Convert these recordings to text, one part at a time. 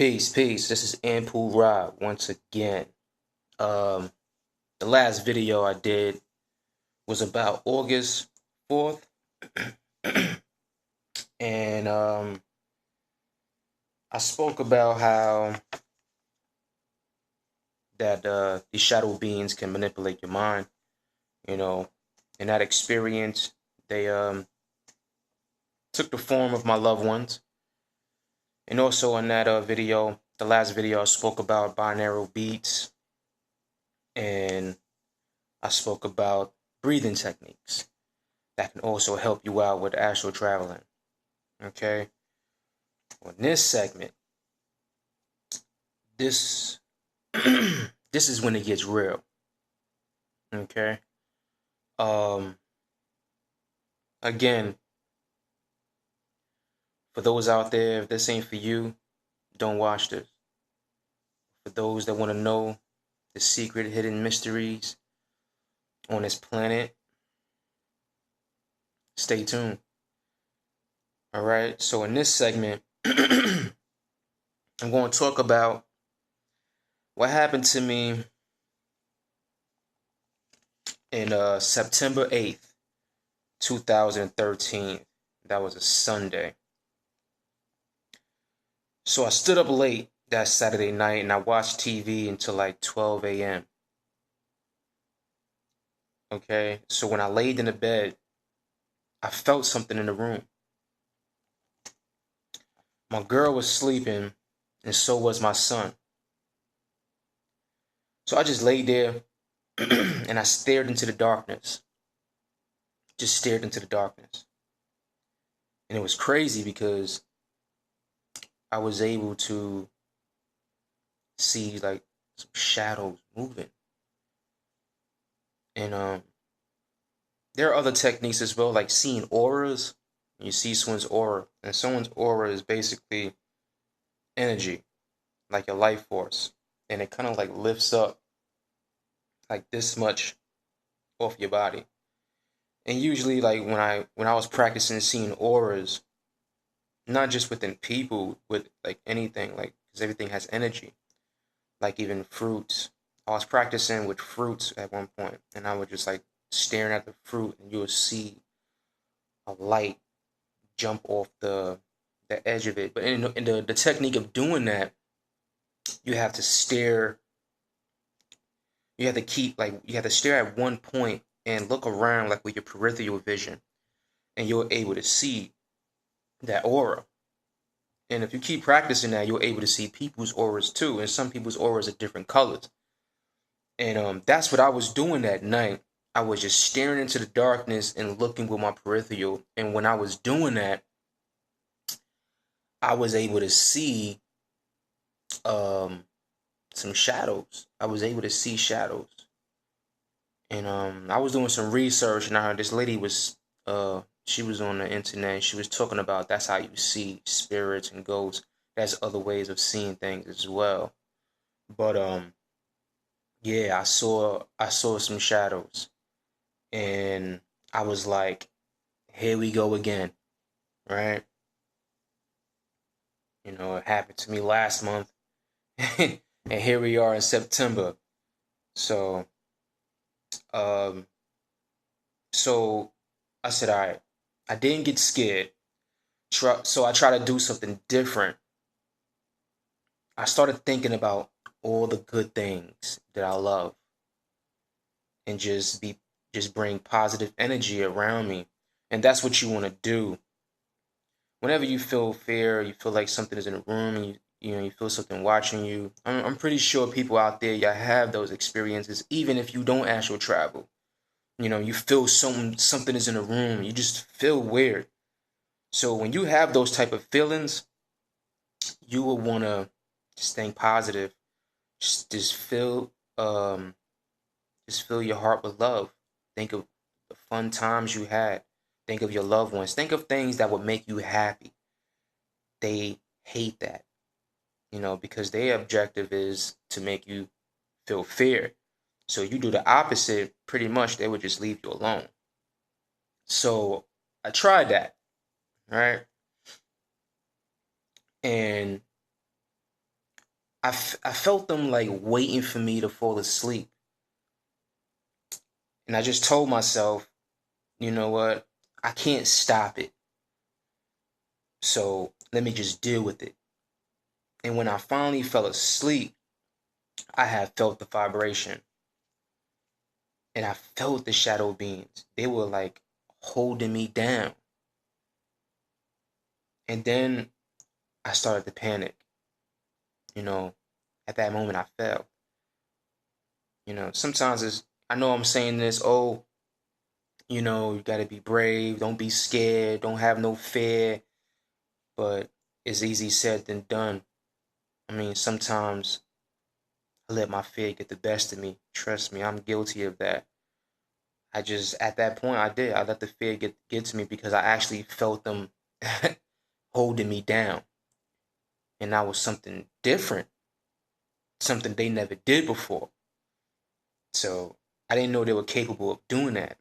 Peace, peace. This is Anpu Ra once again. Um, the last video I did was about August 4th, and I spoke about how that these shadow beings can manipulate your mind. You know, in that experience, they took the form of my loved ones, and also in that video, the last video, I spoke about binaural beats, and I spoke about breathing techniques that can also help you out with astral traveling. Okay. On this segment, this this is when it gets real. Okay. Um Again, for those out there, if this ain't for you, don't watch this. For those that want to know the secret hidden mysteries on this planet, stay tuned. All right. So in this segment, I'm going to talk about what happened to me in September 8th, 2013. That was a Sunday. So I stood up late that Saturday night and I watched TV until like 12 a.m. Okay, so when I laid in the bed, I felt something in the room. My girl was sleeping, and so was my son. So I just laid there and I stared into the darkness. Just stared into the darkness. And it was crazy because I was able to see like some shadows moving. And there are other techniques as well, like seeing auras. You see someone's aura, and someone's aura is basically energy, like your life force, and it kind of like lifts up like this much off your body. And usually, like when I was practicing seeing auras, not just within people, with like anything, like because everything has energy, like even fruits. I was practicing with fruits at one point, and I was just like staring at the fruit, and you would see a light jump off the edge of it. But in the technique of doing that, you have to stare. You have to keep like you have to stare at one point and look around like with your peripheral vision, and you're able to see that aura. And if you keep practicing that, you're able to see people's auras too, and some people's auras are different colors. And that's what I was doing that night. I was just staring into the darkness and looking with my peripheral. And when I was doing that, I was able to see um, some shadows. I was able to see shadows. And I was doing some research, and I heard this lady was she was on the internet. And she was talking about that's how you see spirits and ghosts. There's other ways of seeing things as well. But yeah, I saw some shadows, and I was like, here we go again, right? You know, it happened to me last month, and here we are in September. So um, so I said, all right, I didn't get scared. So I try to do something different. I started thinking about all the good things that I love and just bring positive energy around me. And that's what you want to do. Whenever you feel fear, you feel like something is in the room, and you feel something watching you. I'm pretty sure people out there, y'all have those experiences, even if you don't astral travel. You feel something is in the room. You just feel weird. So when you have those type of feelings, you will want to just think positive. Just just fill your heart with love. Think of the fun times you had. Think of your loved ones. Think of things that would make you happy. They hate that, because their objective is to make you feel fear. So you do the opposite, pretty much they would just leave you alone. So I tried that, right? And I felt them like waiting for me to fall asleep. And I just told myself, you know what? I can't stop it. So let me just deal with it. And when I finally fell asleep, I had felt the vibration. And I felt the shadow beings. They were like holding me down. And then I started to panic. You know, at that moment I fell. Sometimes I know I'm saying this, oh, you got to be brave, don't be scared, don't have no fear, but it's easy said than done. I mean, sometimes I let my fear get the best of me. Trust me, I'm guilty of that. At that point, I let the fear get to me because I actually felt them holding me down. And that was something different, something they never did before. So I didn't know they were capable of doing that.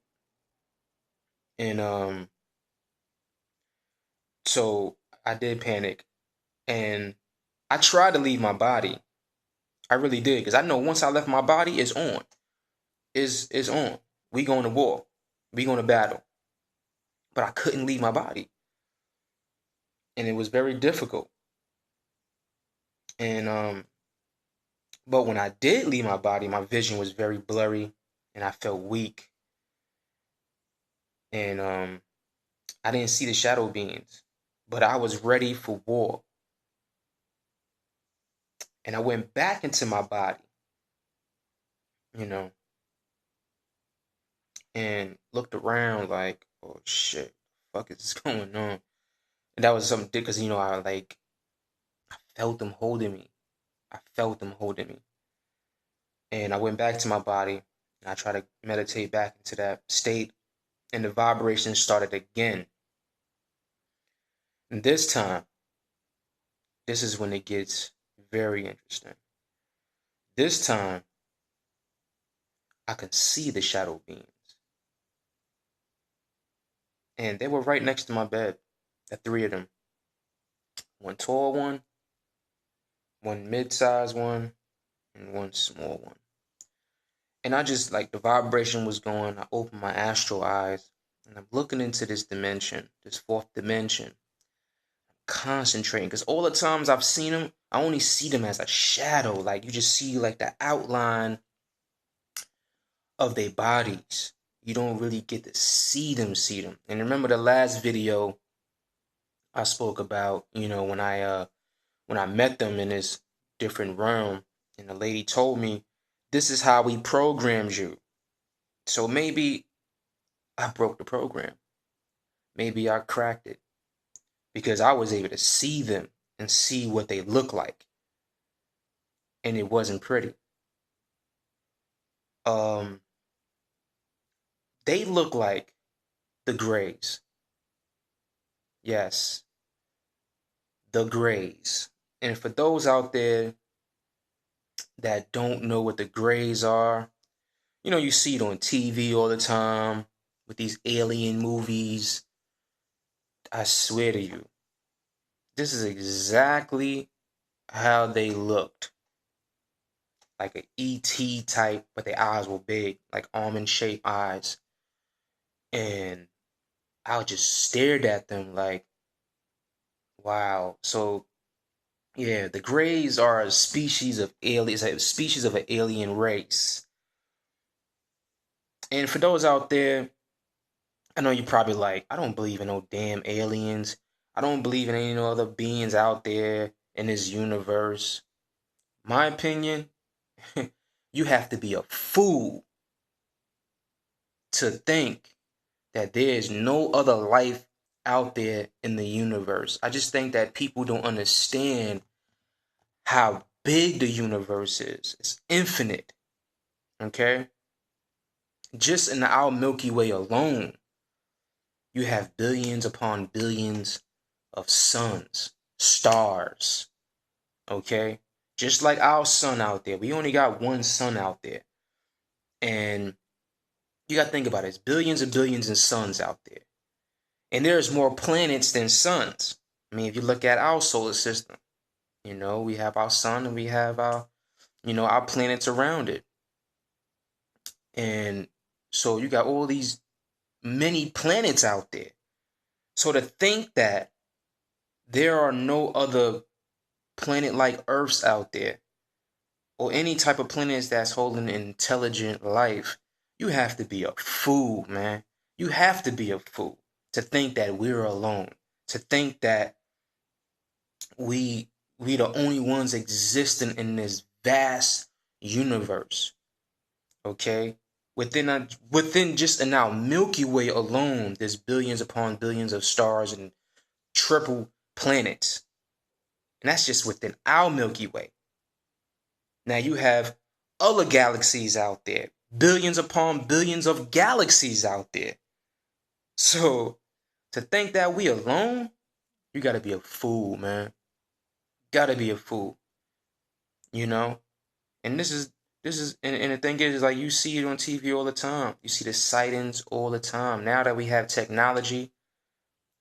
And so I did panic, and I tried to leave my body. I really did, because I know once I left my body, it's on. Is on. We going to war. We going to battle. But I couldn't leave my body, and it was very difficult. And but when I did leave my body, my vision was very blurry, and I felt weak, and I didn't see the shadow beings, but I was ready for war. And I went back into my body, you know, and looked around like, oh shit, fuck is going on? And that was something because I felt them holding me. I felt them holding me. And I went back to my body and I tried to meditate back into that state, and the vibration started again. And this time, this is when it gets very interesting. This time, I could see the shadow beings. And they were right next to my bed. The three of them. One tall one mid-sized one, and one small one. And I just like the vibration was going. I opened my astral eyes and I'm looking into this dimension, this fourth dimension, concentrating because all the times I've seen them, I only see them as a shadow. Like you just see like the outline of their bodies. You don't really get to see them. And remember the last video I spoke about, when I met them in this different realm, and the lady told me, this is how we programmed you. So maybe I broke the program. Maybe I cracked it because I was able to see them and see what they look like. And it wasn't pretty. Um, they look like the Greys. Yes, the Greys. And for those out there that don't know what the Greys are, you see it on TV all the time with these alien movies. I swear to you, this is exactly how they looked. Like an ET type, but their eyes were big, like almond shaped eyes. And I just stared at them like, wow. So yeah, the Greys are a species of aliens, a species of an alien race. And for those out there, I know you're probably like, I don't believe in no damn aliens. I don't believe in any no other beings out there in this universe. My opinion, you have to be a fool to think that there is no other life out there in the universe. I just think that people don't understand how big the universe is. It's infinite. Okay? Just in our Milky Way alone, you have billions upon billions of suns, stars. Okay? Just like our sun out there. We only got one sun out there. And you got to think about it. It's billions and billions of suns out there. And there's more planets than suns. I mean, if you look at our solar system, You know, we have our sun and we have our planets around it. And so you got all these many planets out there. So to think that there are no other planet like Earths out there, or any type of planets that's holding intelligent life, you have to be a fool, man. You have to be a fool to think that we're alone. To think that we we the only ones existing in this vast universe. Okay? Within just in our Milky Way alone, there's billions upon billions of stars and triple planets. And that's just within our Milky Way. Now you have other galaxies out there, billions upon billions of galaxies out there. So to think that we alone, you gotta be a fool, man. Gotta be a fool, you know? And and the thing is like you see it on TV all the time. You see the sightings all the time. Now that we have technology,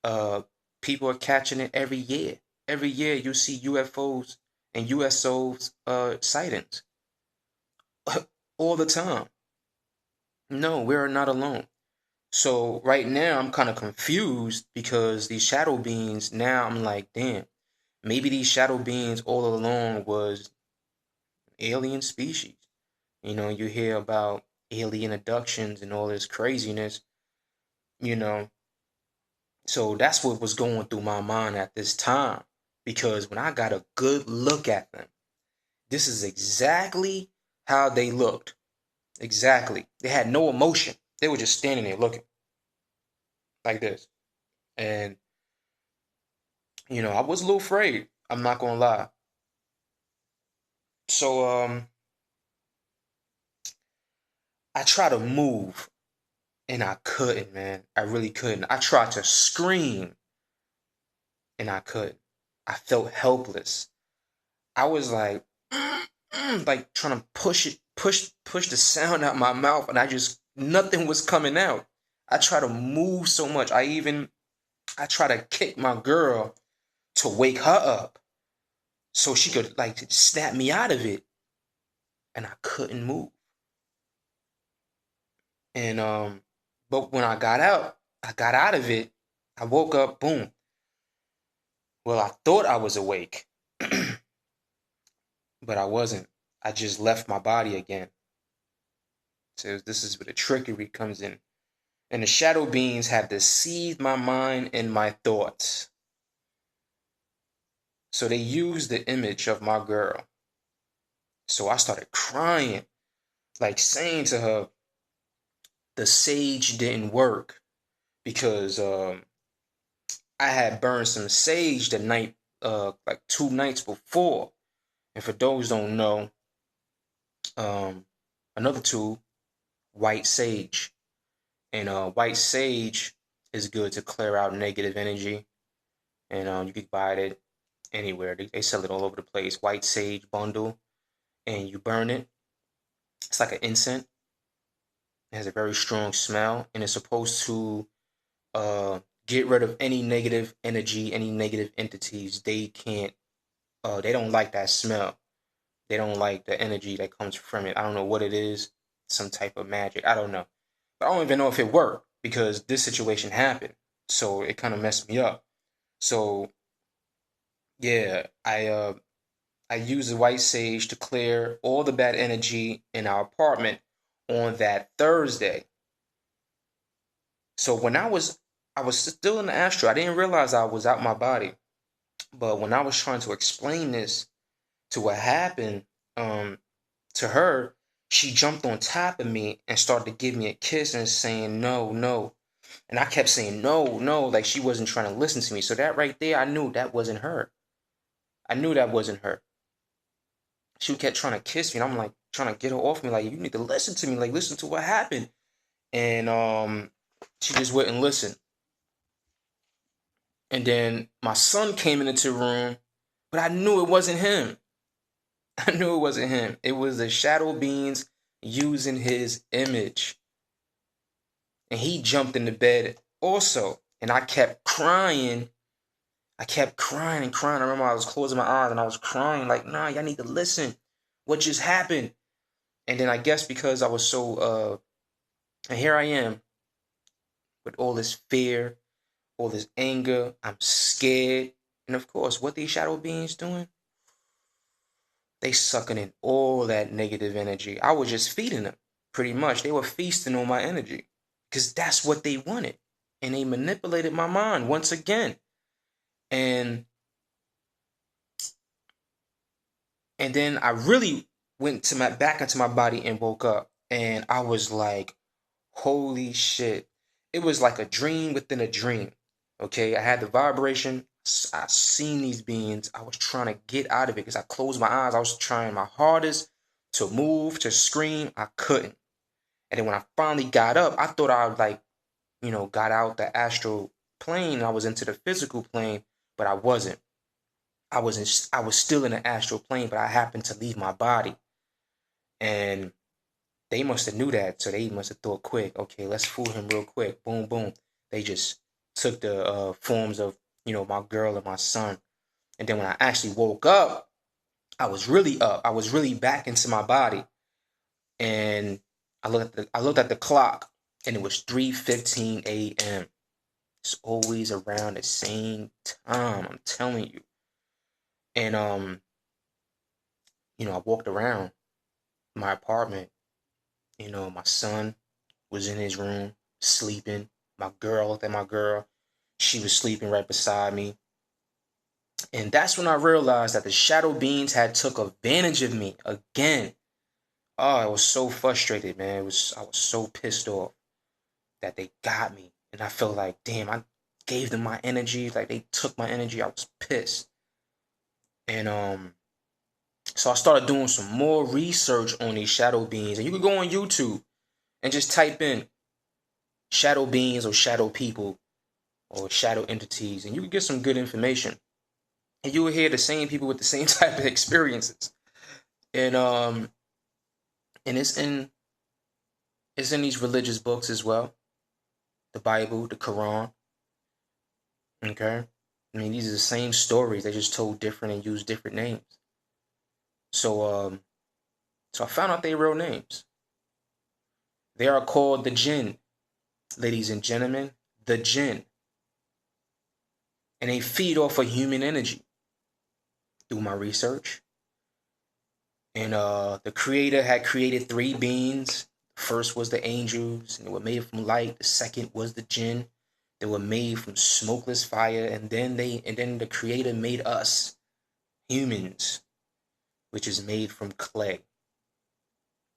uh people are catching it every year. Every year you see UFOs and USOs sightings all the time. No, we're not alone. So right now I'm kind of confused because these shadow beings, now I'm like, damn, maybe these shadow beings all along was alien species. You know, you hear about alien abductions and all this craziness, you know. So that's what was going through my mind at this time. Because when I got a good look at them, this is exactly how they looked. Exactly. They had no emotion. They were just standing there looking like this. And, I was a little afraid. I'm not gonna lie. So I tried to move and I couldn't, man. I really couldn't. I tried to scream and I couldn't. I felt helpless. I was like, like trying to push the sound out my mouth, and nothing was coming out. I tried to move so much. I tried to kick my girl to wake her up so she could like snap me out of it, and I couldn't move. And but when I got out of it. I woke up, boom. Well, I thought I was awake, but I wasn't. I just left my body again. So this is where the trickery comes in. And the shadow beings have deceived my mind and my thoughts. So they used the image of my girl. So I started crying, like saying to her, the sage didn't work because I had burned some sage the night, like 2 nights before. And for those don't know, um, another tool, white sage. And white sage is good to clear out negative energy. And you can buy it anywhere. They sell it all over the place. White sage bundle, and you burn it. It's like an incense. It has a very strong smell, and it's supposed to get rid of any negative energy, any negative entities. They can't. They don't like that smell. They don't like the energy that comes from it. I don't know what it is. Some type of magic. I don't know. But I don't even know if it worked because this situation happened. So it kind of messed me up. So yeah, I used the white sage to clear all the bad energy in our apartment on that Thursday. So when I was still in the astral. I didn't realize I was out my body. But when I was trying to explain this to what happened to her, she jumped on top of me and started to give me a kiss and saying no, no. And I kept saying no, no, like she wasn't trying to listen to me. So that right there, I knew that wasn't her. I knew that wasn't her. She kept trying to kiss me, and I'm like trying to get her off me, like you need to listen to me, like listen to what happened. And she just wouldn't listen. And then my son came into the room, but I knew it wasn't him. I knew it wasn't him. It was the shadow beings using his image. And he jumped in the bed also. And I kept crying. I kept crying and crying. I remember I was closing my eyes and I was crying like, nah, y'all need to listen. What just happened? And then I guess because I was so and here I am with all this fear, all this anger. I'm scared. And of course, what these shadow beings doing? They sucking in all that negative energy. I was just feeding them, pretty much. They were feasting on my energy because that's what they wanted. And they manipulated my mind once again. And and then I really went to my back into my body and woke up. And I was like, holy shit. It was like a dream within a dream. Okay, I had the vibration. I seen these beings. I was trying to get out of it because I closed my eyes. I was trying my hardest to move, to scream. I couldn't. And then when I finally got up, I thought I like, got out the astral plane. I was into the physical plane, but I wasn't. I was still in the astral plane, but I happened to leave my body. And they must have knew that, so they must have thought quick. Okay, let's fool him real quick. Boom, boom. They just took the forms of my girl and my son. And then when I actually woke up, I was really up. I was really back into my body, and I looked at the clock, and it was 3:15 a.m. It's always around the same time. I'm telling you. And I walked around my apartment. My son was in his room sleeping. My girl looked at my girl. She was sleeping right beside me. And that's when I realized that the shadow beings had took advantage of me again. Oh, I was so frustrated, man. I was so pissed off that they got me. And I felt like, damn, I gave them my energy. Like they took my energy. I was pissed. And so I started doing some more research on these shadow beings. And you could go on YouTube and just type in shadow beings or shadow people or shadow entities, and you can get some good information. And you will hear the same people with the same type of experiences. And and it's in these religious books as well. The Bible, the Quran. Okay? I mean, these are the same stories. They just told different and used different names. So so I found out their real names. They are called the jinn, ladies and gentlemen, the jinn. And they feed off of human energy. Through my research, and the creator had created three beings. First was the angels, and they were made from light. The second was the jinn. They were made from smokeless fire, and then the creator made us humans, which is made from clay.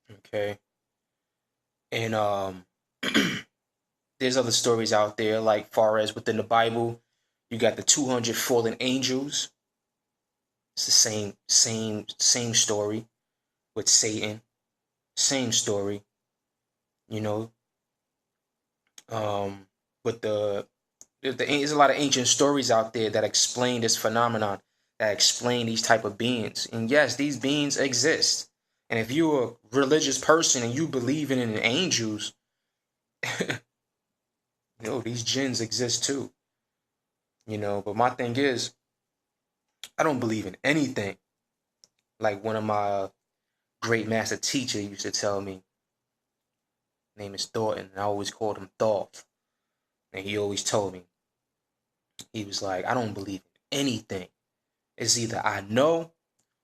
Okay. And there's other stories out there, like far as within the Bible, you got the 200 fallen angels. It's the same story with Satan. Same story. You know, but there's a lot of ancient stories out there that explain this phenomenon, that explain these type of beings. And yes, these beings exist. And if you're a religious person and you believe in angels, these jinns exist too. But my thing is, I don't believe in anything. Like one of my great master teachers used to tell me, name is Thornton, and I always called him Thoth. And he always told me, he was like, I don't believe in anything. It's either I know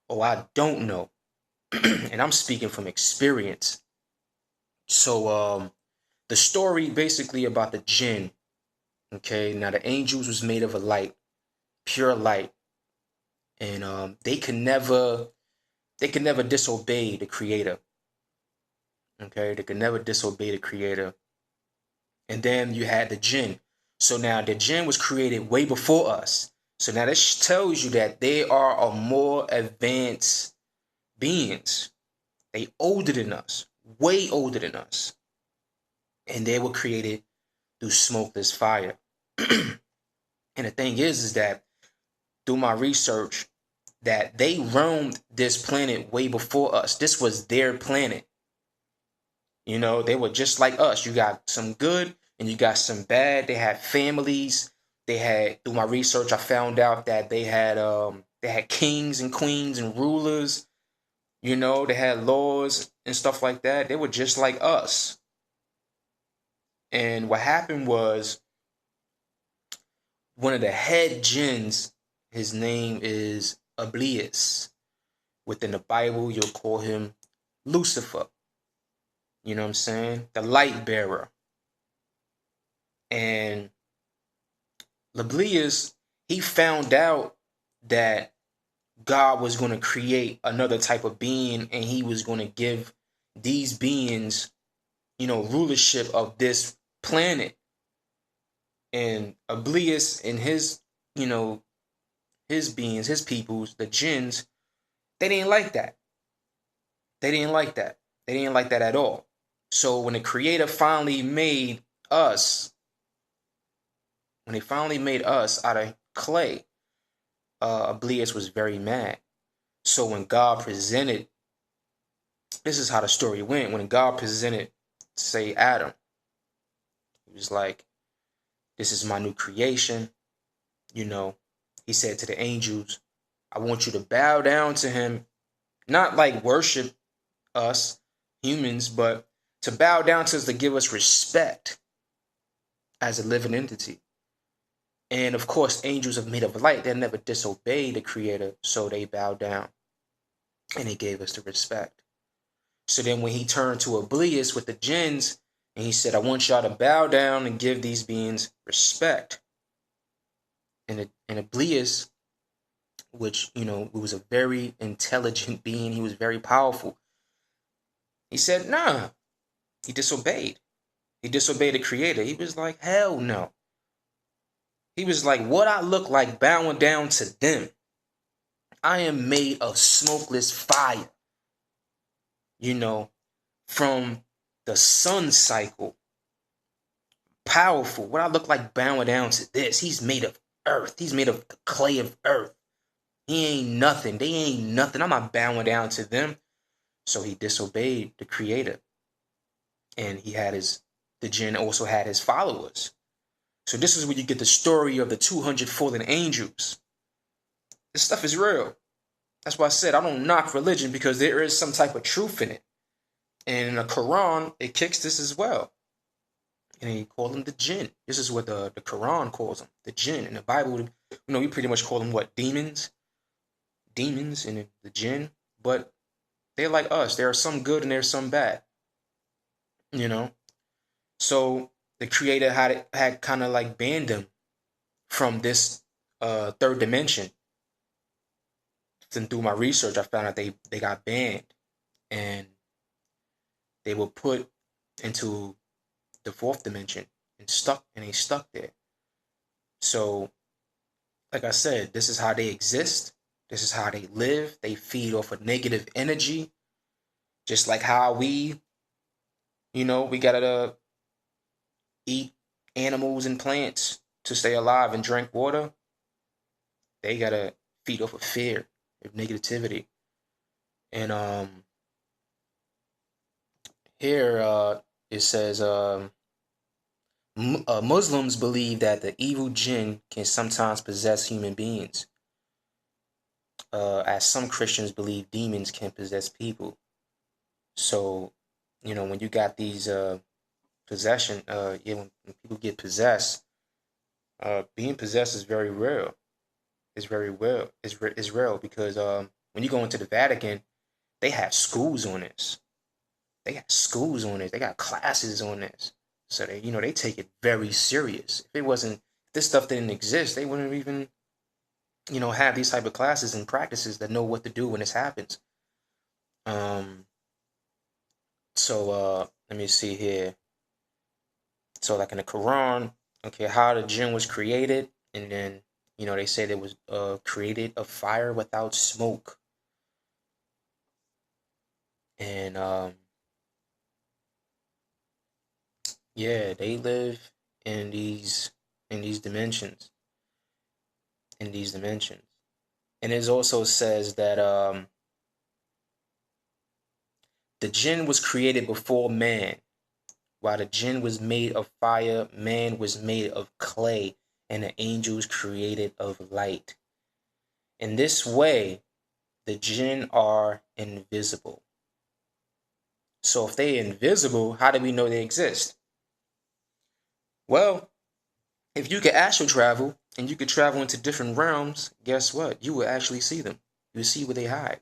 or I don't know. And I'm speaking from experience. So the story basically about the jinn. Okay, now the angels was made of a light, pure light. And they can never disobey the creator. Okay, they can never disobey the creator. And then you had the jinn. So now the jinn was created way before us. So now this tells you that they are a more advanced beings. They older than us, way older than us. And they were created through smokeless fire. And the thing is that through my research, that they roamed this planet way before us. This was their planet. They were just like us. You got some good and you got some bad. They had families. They had, through my research, I found out that they had kings and queens and rulers. They had laws and stuff like that. They were just like us. And what happened was, one of the head jinns, his name is Ablius. Within the Bible, you'll call him Lucifer. You know what I'm saying? The light bearer. And Ablius, he found out that God was going to create another type of being, and he was going to give these beings, rulership of this planet. And Ablius and his beings, his peoples, the jinns, they didn't like that. They didn't like that. They didn't like that at all. So when the creator finally made us, when they finally made us out of clay, Ablius was very mad. So when God presented, this is how the story went. When God presented, say, Adam, he was like, this is my new creation. He said to the angels, I want you to bow down to him, not like worship us humans, but to bow down to us, to give us respect as a living entity. And of course, angels are made of light. They never disobey the creator, so they bow down. And he gave us the respect. So then when he turned to Ablius with the jinns, and he said, I want y'all to bow down and give these beings respect. And Ablius, which, was a very intelligent being, he was very powerful. He said, nah. He disobeyed. He disobeyed the creator. He was like, hell no. He was like, what I look like bowing down to them? I am made of smokeless fire. From the sun cycle. Powerful. What I look like bowing down to this? He's made of earth. He's made of the clay of earth. He ain't nothing. They ain't nothing. I'm not bowing down to them. So he disobeyed the creator. And the jinn also had his followers. So this is where you get the story of the 200 fallen angels. This stuff is real. That's why I said I don't knock religion, because there is some type of truth in it. And in the Quran, it kicks this as well. And he called them the jinn. This is what the Quran calls them, the jinn. In the Bible, we pretty much call them what? Demons? Demons and the jinn. But they're like us. There are some good and there's some bad. So the creator had kind of like banned them from this third dimension. And through my research, I found out they got banned. And they were put into the fourth dimension and they stuck there. So, like I said, this is how they exist. This is how they live. They feed off of negative energy. Just like how we gotta eat animals and plants to stay alive and drink water. They gotta feed off of fear, of negativity. And here it says Muslims believe that the evil jinn can sometimes possess human beings, as some Christians believe demons can possess people. So, when you got these possession, when people get possessed, being possessed is very real. It's very real. It's real because when you go into the Vatican, they have schools on this. They got schools on this. They got classes on this. So they take it very serious. If this stuff didn't exist, they wouldn't even, have these type of classes and practices that know what to do when this happens. So let me see here. So like in the Quran, okay, how the jinn was created, and then they say it was created of fire without smoke, and yeah, they live in these dimensions, and it also says that the jinn was created before man. While the jinn was made of fire, man was made of clay and the angels created of light. In this way, the jinn are invisible. So if they're invisible, how do we know they exist? Well, if you could astral travel and you could travel into different realms, guess what? You will actually see them. You see where they hide.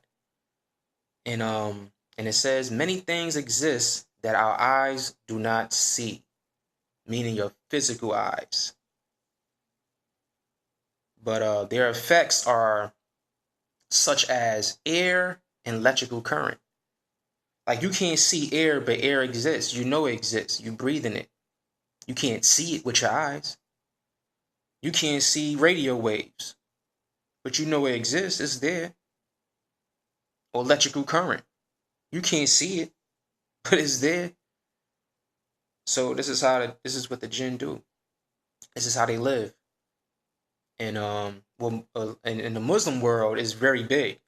And it says many things exist that our eyes do not see, meaning your physical eyes. But their effects are such as air and electrical current. Like you can't see air, but air exists. You know it exists. You breathe in it. You can't see it with your eyes. You can't see radio waves, but you know it exists. It's there. Or electrical current. You can't see it, but it's there. So this is what the jinn do. This is how they live. And in the Muslim world is very big.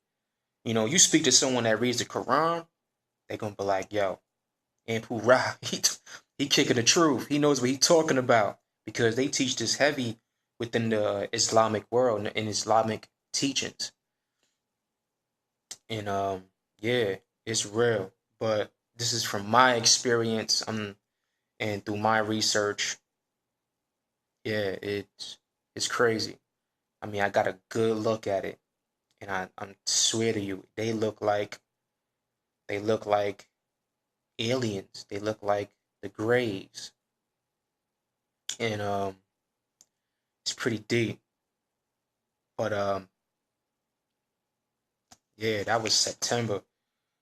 You know, you speak to someone that reads the Quran, they're gonna be like, "Yo, Anpu Ra, he kicking the truth. He knows what he's talking about because they teach this heavy within the Islamic world and Islamic teachings." And yeah, it's real. But this is from my experience, and through my research. Yeah, it's crazy. I mean, I got a good look at it, and I swear to you, they look like aliens. They look like the graves, and it's pretty deep. But yeah, that was September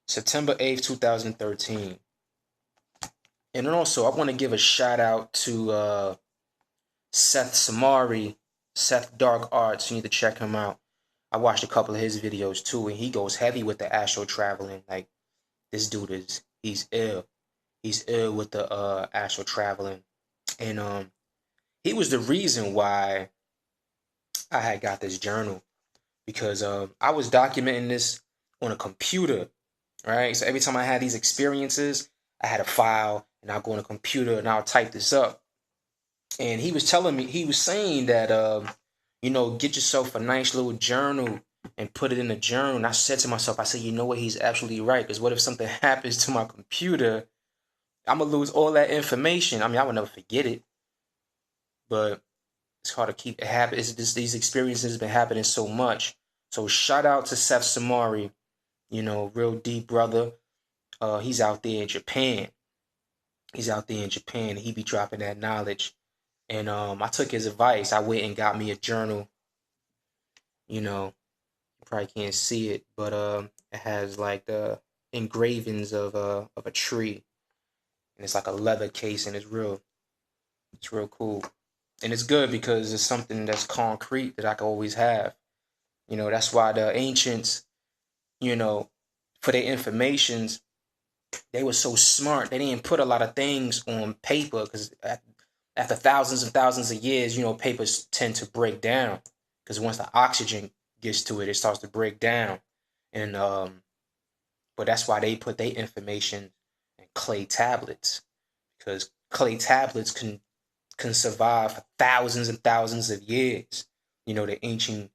8th, 2013. And then also, I want to give a shout out to Seth Samari, Seth Dark Arts. You need to check him out. I watched a couple of his videos too, and he goes heavy with the astral traveling. Like this dude he's ill. He's ill with the astral traveling, and he was the reason why I had got this journal because I was documenting this on a computer, right? So every time I had these experiences, I had a file, and I'll go on a computer and I'll type this up. And he was telling me, he was saying that, get yourself a nice little journal and put it in a journal. And I said to myself, I said, you know what? He's absolutely right. Because what if something happens to my computer? I'm gonna lose all that information. I mean, I will never forget it, but it's hard to keep it happen. These experiences have been happening so much. So shout out to Seth Samari, real deep brother. He's out there in Japan. He's out there in Japan. He be dropping that knowledge. And I took his advice. I went and got me a journal. You probably can't see it, but it has like the engravings of a tree, and it's like a leather case, and it's real cool, and it's good because it's something that's concrete that I can always have. That's why the ancients, you know, for their informations, they were so smart. They didn't put a lot of things on paper because after thousands and thousands of years, papers tend to break down because once the oxygen gets to it, it starts to break down. And but that's why they put their information in clay tablets because clay tablets can survive for thousands and thousands of years. The ancient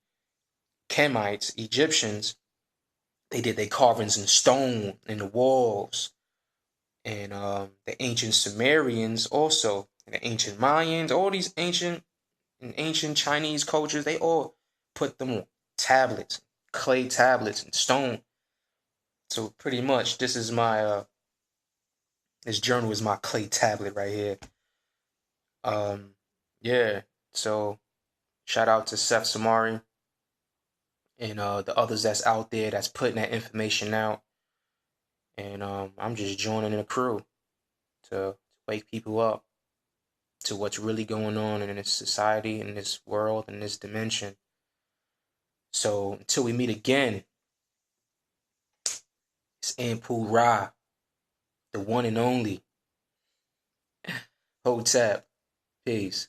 Kemites, Egyptians, they did their carvings in stone in the walls, and the ancient Sumerians also, and the ancient Mayans, all these ancient Chinese cultures, they all put them on tablets, clay tablets, and stone. So pretty much, this journal is my clay tablet right here. Yeah. So shout out to Seth Samari and the others that's out there that's putting that information out. And I'm just joining the crew to wake people up to what's really going on in this society, in this world, in this dimension. So until we meet again, it's Anpu Ra, the one and only. Hotep. Peace.